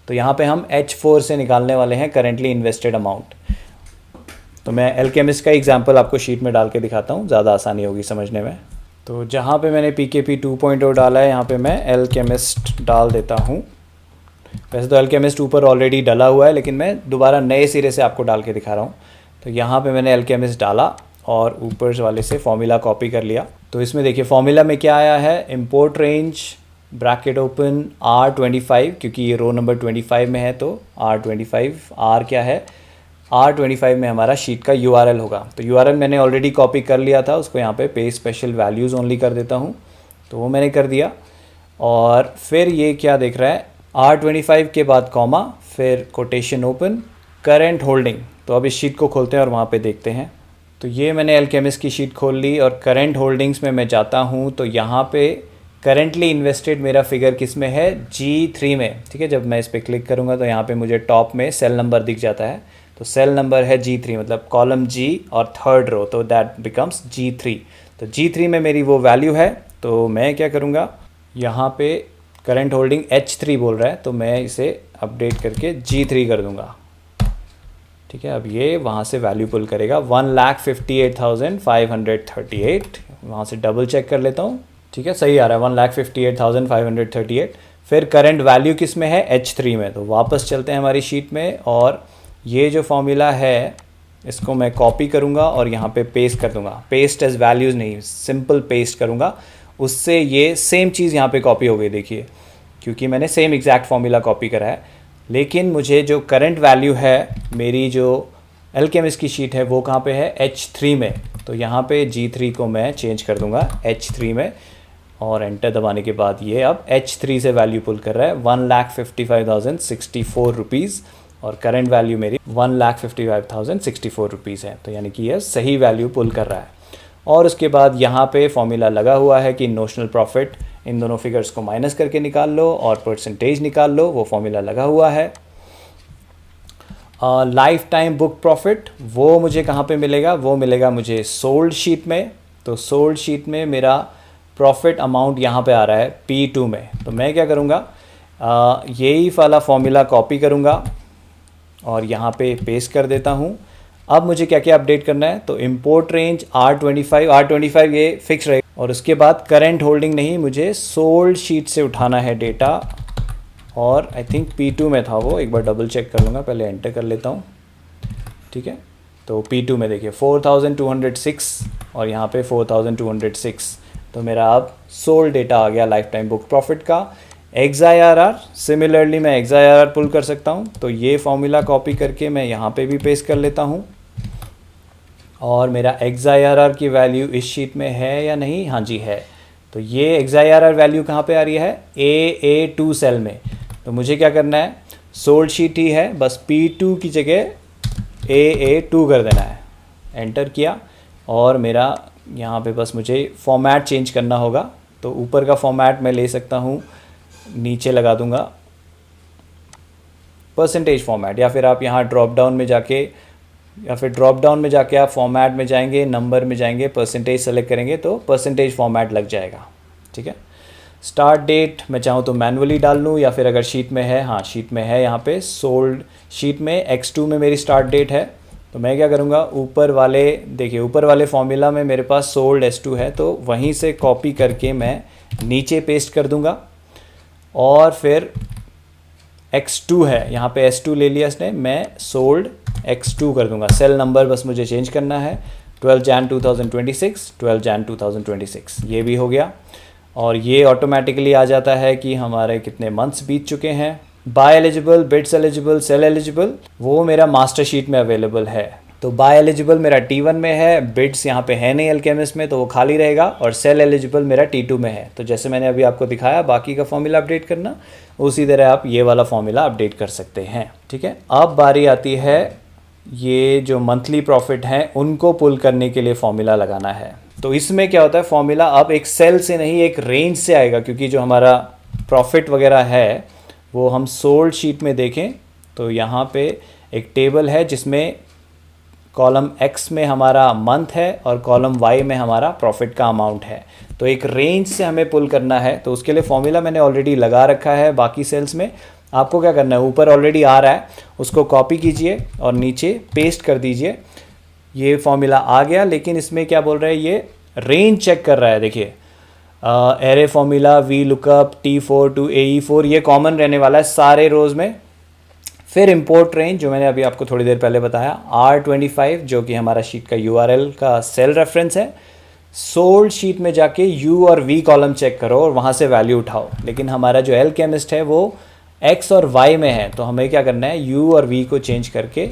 A: तो यहाँ पे हम H4 से निकालने वाले हैं करेंटली इन्वेस्टेड अमाउंट। तो मैं अल्केमिस्ट का एग्जांपल आपको शीट में डाल के दिखाता हूँ, ज़्यादा आसानी होगी समझने में। तो जहाँ पे मैंने PKP 2.0 डाला है यहाँ पे मैं अल्केमिस्ट डाल देता हूँ। वैसे तो अल्केमिस्ट ऊपर ऑलरेडी डला हुआ है लेकिन मैं दोबारा नए सिरे से आपको डाल के दिखा रहा हूँ। तो यहाँ पे मैंने अल्केमिस्ट डाला और ऊपर वाले से फॉर्मूला कॉपी कर लिया। तो इसमें देखिए फॉर्मूला में क्या आया है, import range bracket open R25, क्योंकि ये रो नंबर 25 में है तो R25, R क्या है, R25 में हमारा शीट का URL होगा। तो URL मैंने ऑलरेडी कॉपी कर लिया था, उसको यहाँ पे पे स्पेशल वैल्यूज़ ओनली कर देता हूँ, तो वो मैंने कर दिया। और फिर ये क्या देख रहा है, R25 के बाद कॉमा, फिर कोटेशन ओपन, करेंट होल्डिंग। तो अब इस शीट को खोलते हैं और वहाँ पे देखते हैं। तो ये मैंने अल्केमिस्ट की शीट खोल ली और करेंट होल्डिंग्स में मैं जाता हूँ तो यहाँ पे करेंटली इन्वेस्टेड मेरा फिगर किस में है, G3 में। ठीक है, जब मैं इस पर क्लिक करूँगा तो यहाँ पे मुझे टॉप में सेल नंबर दिख जाता है, तो सेल नंबर है G3, मतलब कॉलम G और थर्ड रो, तो दैट बिकम्स G3। तो G3 में मेरी वो वैल्यू है, तो मैं क्या करूँगा, यहाँ पे करंट होल्डिंग H3 बोल रहा है तो मैं इसे अपडेट करके G3 कर दूँगा। ठीक है, अब ये वहाँ से वैल्यू पुल करेगा 1,58,538, वहाँ से डबल चेक कर लेता हूँ। ठीक है, सही आ रहा है 1,58,538। फिर करंट वैल्यू किस में है, H3 में। तो वापस चलते हैं हमारी शीट में और ये जो फॉर्मूला है इसको मैं कॉपी करूँगा और यहाँ पे पेस्ट कर दूँगा। पेस्ट एज वैल्यूज़ नहीं, सिंपल पेस्ट करूँगा, उससे ये सेम चीज़ यहाँ पे कॉपी हो गई। देखिए, क्योंकि मैंने सेम एग्जैक्ट फॉर्मूला कॉपी करा है, लेकिन मुझे जो करंट वैल्यू है मेरी जो अल्केमिस्ट की शीट है वो कहाँ पे है, H3 में। तो यहाँ पे G3 को मैं चेंज कर दूँगा H3 में और एंटर दबाने के बाद ये अब H3 से वैल्यू पुल कर रहा है 1,55,064 रुपीज़। और करंट वैल्यू मेरी 1,55,064 रुपीज़ है। तो यानी कि यह सही वैल्यू पुल कर रहा है। और उसके बाद यहाँ पे फॉर्मूला लगा हुआ है कि नोशनल प्रॉफिट इन दोनों फिगर्स को माइनस करके निकाल लो और परसेंटेज निकाल लो, वो फॉर्मूला लगा हुआ है। लाइफ टाइम बुक प्रॉफिट वो मुझे कहाँ पे मिलेगा, वो मिलेगा मुझे सोल्ड शीट में। तो सोल्ड शीट में मेरा प्रॉफिट अमाउंट यहाँ पे आ रहा है P2 में। तो मैं क्या करूँगा, यही वाला फॉर्मूला कॉपी करूँगा और यहाँ पे पेस्ट कर देता हूँ। अब मुझे क्या क्या अपडेट करना है, तो इंपोर्ट रेंज R25 ये फिक्स रहेगा। और उसके बाद करंट होल्डिंग नहीं, मुझे सोल्ड शीट से उठाना है डेटा, और आई थिंक P2 में था वो, एक बार डबल चेक कर लूँगा, पहले एंटर कर लेता हूँ। ठीक है, तो P2 में देखिए 4,206 और यहाँ पे 4,206, तो मेरा अब सोल्ड डेटा आ गया लाइफ टाइम बुक प्रॉफिट का। XIRR सिमिलरली मैं XIRR पुल कर सकता हूँ, तो ये फॉर्मूला कॉपी करके मैं यहाँ पे भी पेस्ट कर लेता हूँ। और मेरा XIRR की वैल्यू इस शीट में है या नहीं, हाँ जी है। तो ये XIRR वैल्यू कहाँ पे आ रही है, AA2 सेल में। तो मुझे क्या करना है, सोल्ड शीट ही है, बस P2 की जगह AA2 कर देना है। एंटर किया और मेरा यहाँ पे बस मुझे फॉर्मेट चेंज करना होगा। तो ऊपर का फॉर्मेट मैं ले सकता हूँ, नीचे लगा दूंगा परसेंटेज फॉर्मेट, या फिर आप यहाँ ड्रॉप डाउन में जाके आप फॉर्मेट में जाएंगे, नंबर में जाएंगे, परसेंटेज सेलेक्ट करेंगे तो परसेंटेज फॉर्मेट लग जाएगा। ठीक है, स्टार्ट डेट मैं चाहूँ तो मैनुअली डाल लूँ, या फिर अगर शीट में है, हाँ शीट में है, यहाँ पे सोल्ड शीट में X2 में मेरी स्टार्ट डेट है। तो मैं क्या करूँगा, ऊपर वाले फॉर्मूला में मेरे पास सोल्ड S2 है, तो वहीं से कॉपी करके मैं नीचे पेस्ट कर दूँगा। और फिर X2 है, यहाँ पे S2 ले लिया इसने, मैं सोल्ड X2 कर दूंगा। सेल नंबर बस मुझे चेंज करना है, 12 Jan 2026, 12 Jan 2026, ये भी हो गया। और ये ऑटोमेटिकली आ जाता है कि हमारे कितने मंथ्स बीत चुके हैं। Buy eligible, bids eligible, sell eligible वो मेरा मास्टर शीट में अवेलेबल है। तो बाय एलिजिबल मेरा T1 में है, बिड्स यहाँ पे है नहीं अल्केमिस्ट में, तो वो खाली रहेगा, और सेल एलिजिबल मेरा T2 में है। तो जैसे मैंने अभी आपको दिखाया बाकी का फॉर्मूला अपडेट करना, उसी तरह आप ये वाला फॉर्मूला अपडेट कर सकते हैं। ठीक है, अब बारी आती है ये जो मंथली प्रॉफिट हैं उनको पुल करने के लिए फॉर्मूला लगाना है। तो इसमें क्या होता है, फॉर्मूला अब एक सेल से नहीं एक रेंज से आएगा, क्योंकि जो हमारा प्रॉफिट वगैरह है वो हम सोल्ड शीट में देखें तो यहाँ पे एक टेबल है जिसमें कॉलम X में हमारा मंथ है और कॉलम Y में हमारा प्रॉफिट का अमाउंट है। तो एक रेंज से हमें पुल करना है, तो उसके लिए फॉर्मूला मैंने ऑलरेडी लगा रखा है बाकी सेल्स में। आपको क्या करना है, ऊपर ऑलरेडी आ रहा है उसको कॉपी कीजिए और नीचे पेस्ट कर दीजिए। ये फॉर्मूला आ गया, लेकिन इसमें क्या बोल रहा है, ये रेंज चेक कर रहा है। देखिए array formula V lookup T4 to AE4 ये कॉमन रहने वाला है सारे रोज़ में। फिर इंपोर्ट रेंज जो मैंने अभी आपको थोड़ी देर पहले बताया, R25 जो कि हमारा शीट का URL का सेल रेफरेंस है। सोल्ड शीट में जाके U और V कॉलम चेक करो और वहाँ से वैल्यू उठाओ। लेकिन हमारा जो अल्केमिस्ट है वो X और Y में है, तो हमें क्या करना है, U और V को चेंज करके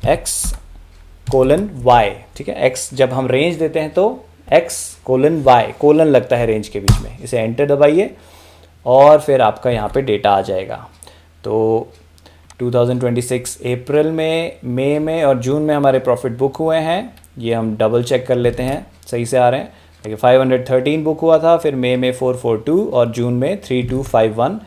A: X:Y। ठीक है, X जब हम रेंज देते हैं तो X:Y कोलन लगता है रेंज के बीच में। इसे एंटर दबाइए और फिर आपका यहाँ पे डेटा आ जाएगा। तो 2026 अप्रैल में, मई में और जून में हमारे प्रॉफिट बुक हुए हैं। ये हम डबल चेक कर लेते हैं सही से आ रहे हैं। देखिए 513 बुक हुआ था, फिर मई में 442 और जून में 3251,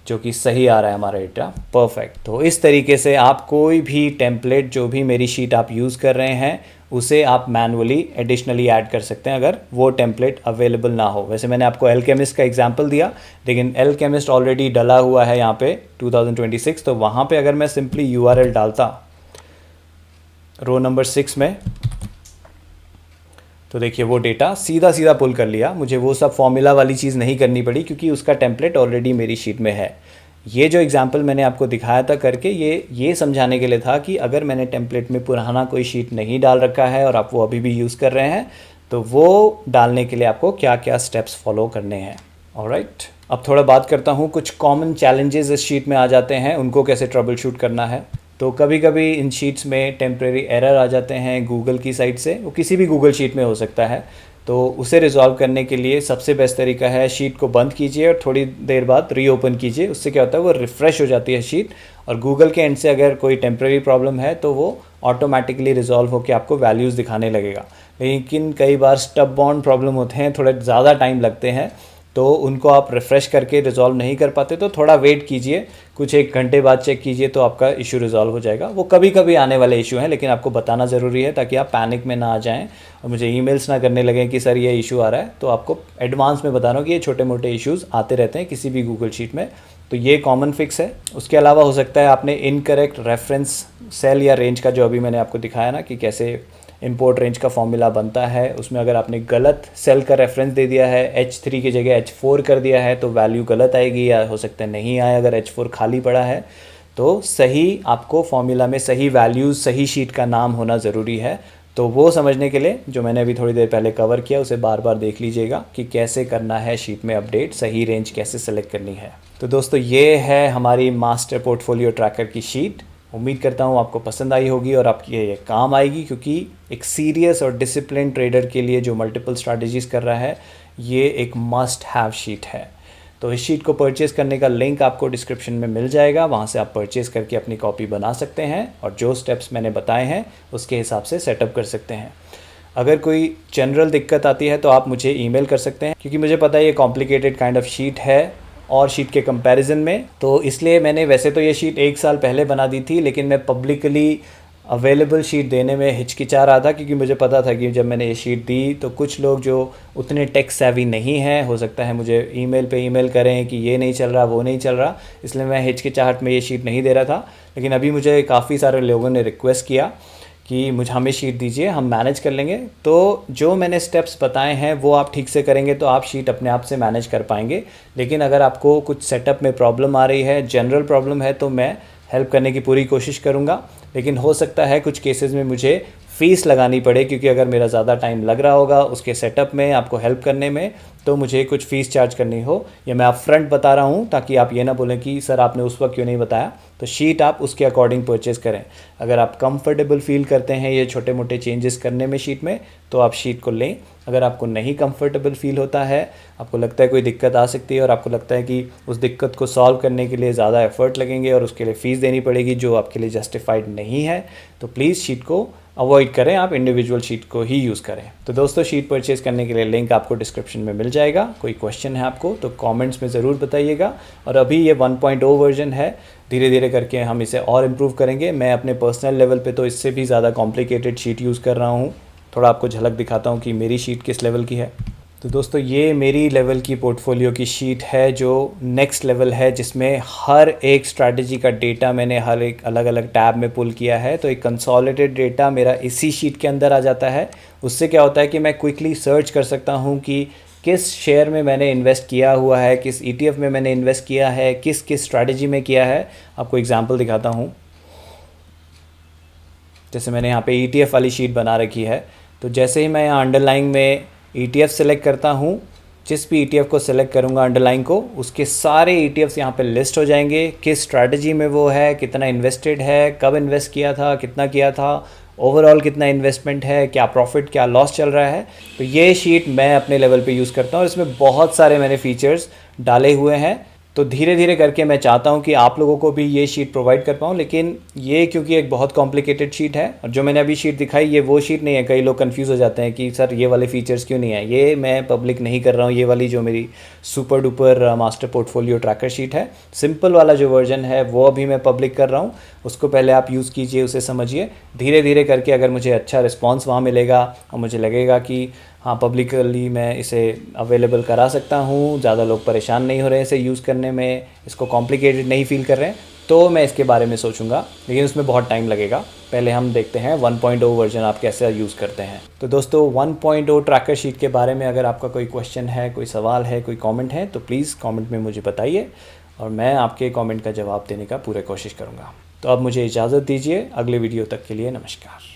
A: जो कि सही आ रहा है हमारा डेटा, परफेक्ट। तो इस तरीके से आप कोई भी टेम्पलेट जो भी मेरी शीट आप यूज़ कर रहे हैं उसे आप मैनुअली एडिशनली ऐड कर सकते हैं अगर वो टेम्पलेट अवेलेबल ना हो। वैसे मैंने आपको अल्केमिस्ट का एग्जांपल दिया, लेकिन अल्केमिस्ट ऑलरेडी डला हुआ है यहाँ पे 2026, तो वहाँ पे अगर मैं सिंपली URL डालता रो नंबर 6 में, तो देखिए वो डेटा सीधा सीधा पुल कर लिया। मुझे वो सब फॉर्मूला वाली चीज़ नहीं करनी पड़ी क्योंकि उसका टेम्पलेट ऑलरेडी मेरी शीट में है। ये जो एग्जांपल मैंने आपको दिखाया था करके, ये समझाने के लिए था कि अगर मैंने टेम्पलेट में पुराना कोई शीट नहीं डाल रखा है और आप वो अभी भी यूज़ कर रहे हैं, तो वो डालने के लिए आपको क्या क्या स्टेप्स फॉलो करने हैं। ऑलराइट, अब थोड़ा बात करता हूँ, कुछ कॉमन चैलेंजेस इस शीट में आ जाते हैं, उनको कैसे ट्रबल शूट करना है। तो कभी कभी इन शीट्स में टेम्प्रेरी एरर आ जाते हैं गूगल की साइड से, वो किसी भी गूगल शीट में हो सकता है। तो उसे रिजॉल्व करने के लिए सबसे बेस्ट तरीका है शीट को बंद कीजिए और थोड़ी देर बाद रीओपन कीजिए। उससे क्या होता है, वो रिफ़्रेश हो जाती है शीट, और गूगल के एंड से अगर कोई टेम्प्रेरी प्रॉब्लम है तो वो ऑटोमेटिकली रिजॉल्व होकर आपको वैल्यूज़ दिखाने लगेगा। लेकिन कई बार स्टब बॉन्ड प्रॉब्लम होते हैं, थोड़े ज़्यादा टाइम लगते हैं, तो उनको आप रिफ़्रेश करके रिज़ॉल्व नहीं कर पाते तो थोड़ा वेट कीजिए, कुछ 1 घंटे बाद चेक कीजिए तो आपका इशू रिज़ॉल्व हो जाएगा। वो कभी कभी आने वाले इशू हैं, लेकिन आपको बताना ज़रूरी है ताकि आप पैनिक में ना आ जाएं और मुझे ईमेल्स ना करने लगें कि सर ये इशू आ रहा है। तो आपको एडवांस में बता रहा हूँ कि ये छोटे मोटे इश्यूज़ आते रहते हैं किसी भी गूगल शीट में, तो ये कॉमन फिक्स है। उसके अलावा हो सकता है आपने इनकरेक्ट रेफरेंस सेल या रेंज का, जो अभी मैंने आपको दिखाया ना कि कैसे इंपोर्ट रेंज का फॉर्मूला बनता है, उसमें अगर आपने गलत सेल का रेफरेंस दे दिया है, H3 की जगह H4 कर दिया है तो वैल्यू गलत आएगी, या हो सकता है नहीं आए अगर H4 खाली पड़ा है। तो सही आपको फॉर्मूला में सही वैल्यूज़, सही शीट का नाम होना ज़रूरी है। तो वो समझने के लिए जो मैंने अभी थोड़ी देर पहले कवर किया उसे बार बार देख लीजिएगा कि कैसे करना है शीट में अपडेट, सही रेंज कैसे सेलेक्ट करनी है। तो दोस्तों ये है हमारी मास्टर पोर्टफोलियो ट्रैकर की शीट। उम्मीद करता हूँ आपको पसंद आई होगी और आपकी ये काम आएगी, क्योंकि एक सीरियस और डिसिप्लिन ट्रेडर के लिए जो मल्टीपल स्ट्रैटेजीज़ कर रहा है, ये एक मस्ट हैव शीट है। तो इस शीट को परचेज़ करने का लिंक आपको डिस्क्रिप्शन में मिल जाएगा, वहाँ से आप परचेज़ करके अपनी कॉपी बना सकते हैं और जो स्टेप्स मैंने बताए हैं उसके हिसाब से सेटअप कर सकते हैं। अगर कोई जनरल दिक्कत आती है तो आप मुझे ईमेल कर सकते हैं, क्योंकि मुझे पता है ये कॉम्प्लिकेटेड काइंड ऑफ शीट है और शीट के कंपैरिजन में, तो इसलिए मैंने वैसे तो ये शीट 1 साल पहले बना दी थी, लेकिन मैं पब्लिकली अवेलेबल शीट देने में हिचकिचा रहा था, क्योंकि मुझे पता था कि जब मैंने ये शीट दी तो कुछ लोग जो उतने टेक सेवी नहीं हैं, हो सकता है मुझे ईमेल पे ईमेल करें कि ये नहीं चल रहा, वो नहीं चल रहा, इसलिए मैं हिचकिचाहट में ये शीट नहीं दे रहा था। लेकिन अभी मुझे काफ़ी सारे लोगों ने रिक्वेस्ट किया कि मुझे हमें शीट दीजिए, हम मैनेज कर लेंगे। तो जो मैंने स्टेप्स बताए हैं वो आप ठीक से करेंगे तो आप शीट अपने आप से मैनेज कर पाएंगे। लेकिन अगर आपको कुछ सेटअप में प्रॉब्लम आ रही है, जनरल प्रॉब्लम है, तो मैं हेल्प करने की पूरी कोशिश करूँगा। लेकिन हो सकता है कुछ केसेस में मुझे फ़ीस लगानी पड़े, क्योंकि अगर मेरा ज़्यादा टाइम लग रहा होगा उसके सेटअप में, आपको हेल्प करने में, तो मुझे कुछ फ़ीस चार्ज करनी हो। या मैं अपफ्रंट बता रहा हूँ ताकि आप ये ना बोलें कि सर आपने उस वक्त क्यों नहीं बताया। तो शीट आप उसके अकॉर्डिंग परचेज़ करें। अगर आप कंफर्टेबल फील करते हैं ये छोटे मोटे चेंजेस करने में शीट में, तो आप शीट को लें। अगर आपको नहीं कंफर्टेबल फील होता है, आपको लगता है कोई दिक्कत आ सकती है और आपको लगता है कि उस दिक्कत को सॉल्व करने के लिए ज़्यादा एफर्ट लगेंगे और उसके लिए फ़ीस देनी पड़ेगी जो आपके लिए जस्टिफाइड नहीं है, तो प्लीज़ शीट को अवॉइड करें, आप इंडिविजुअल शीट को ही यूज़ करें। तो दोस्तों शीट परचेज़ करने के लिए लिंक आपको डिस्क्रिप्शन में मिल जाएगा। कोई क्वेश्चन है आपको तो कमेंट्स में ज़रूर बताइएगा। और अभी ये 1.0 वर्जन है, धीरे धीरे करके हम इसे और इम्प्रूव करेंगे। मैं अपने पर्सनल लेवल पे तो इससे भी ज़्यादा कॉम्प्लिकेटेड शीट यूज़ कर रहा हूँ। थोड़ा आपको झलक दिखाता हूँ कि मेरी शीट किस लेवल की है। तो दोस्तों ये मेरी लेवल की पोर्टफोलियो की शीट है जो नेक्स्ट लेवल है, जिसमें हर एक स्ट्रैटेजी का डेटा मैंने हर एक अलग अलग टैब में पुल किया है। तो एक कंसोलिडेटेड डेटा मेरा इसी शीट के अंदर आ जाता है। उससे क्या होता है कि मैं क्विकली सर्च कर सकता हूँ कि किस शेयर में मैंने इन्वेस्ट किया हुआ है, किस ETF में मैंने इन्वेस्ट किया है, किस किस स्ट्रैटेजी में किया है। आपको एग्जांपल दिखाता हूँ। जैसे मैंने यहाँ पे ETF वाली शीट बना रखी है, तो जैसे ही मैं यहाँ अंडरलाइन में ETF सेलेक्ट करता हूँ, जिस भी ETF को सेलेक्ट करूँगा अंडरलाइन को, उसके सारे ETFs यहाँ पे लिस्ट हो जाएंगे, किस स्ट्रैटेजी में वो है, कितना इन्वेस्टेड है, कब इन्वेस्ट किया था, कितना किया था, ओवरऑल कितना इन्वेस्टमेंट है, क्या प्रॉफिट क्या लॉस चल रहा है। तो ये शीट मैं अपने लेवल पे यूज़ करता हूँ और इसमें बहुत सारे मैंने फीचर्स डाले हुए हैं। तो धीरे धीरे करके मैं चाहता हूँ कि आप लोगों को भी ये शीट प्रोवाइड कर पाऊँ, लेकिन ये क्योंकि एक बहुत कॉम्प्लिकेटेड शीट है और जो मैंने अभी शीट दिखाई ये वो शीट नहीं है। कई लोग कंफ्यूज हो जाते हैं कि सर ये वाले फीचर्स क्यों नहीं है। ये मैं पब्लिक नहीं कर रहा हूँ। ये वाली जो मेरी super duper master portfolio tracker sheet है, सिंपल वाला जो वर्जन है वो अभी मैं पब्लिक कर रहा हूँ। उसको पहले आप यूज़ कीजिए, उसे समझिए। धीरे धीरे करके अगर मुझे अच्छा रिस्पॉन्स वहाँ मिलेगा और मुझे लगेगा कि हाँ पब्लिकली मैं इसे अवेलेबल करा सकता हूँ, ज़्यादा लोग परेशान नहीं हो रहे हैं इसे यूज़ करने में, इसको कॉम्प्लिकेटेड नहीं फील कर रहे हैं, तो मैं इसके बारे में सोचूंगा। लेकिन उसमें बहुत टाइम लगेगा। पहले हम देखते हैं 1.0 वर्जन आप कैसे यूज़ करते हैं। तो दोस्तों 1.0 ट्रैकर शीट के बारे में अगर आपका कोई क्वेश्चन है, कोई सवाल है, कोई कमेंट है, तो प्लीज़ कमेंट में मुझे बताइए और मैं आपके कमेंट का जवाब देने का पूरी कोशिश करूँगा। तो अब मुझे इजाज़त दीजिए। अगले वीडियो तक के लिए नमस्कार।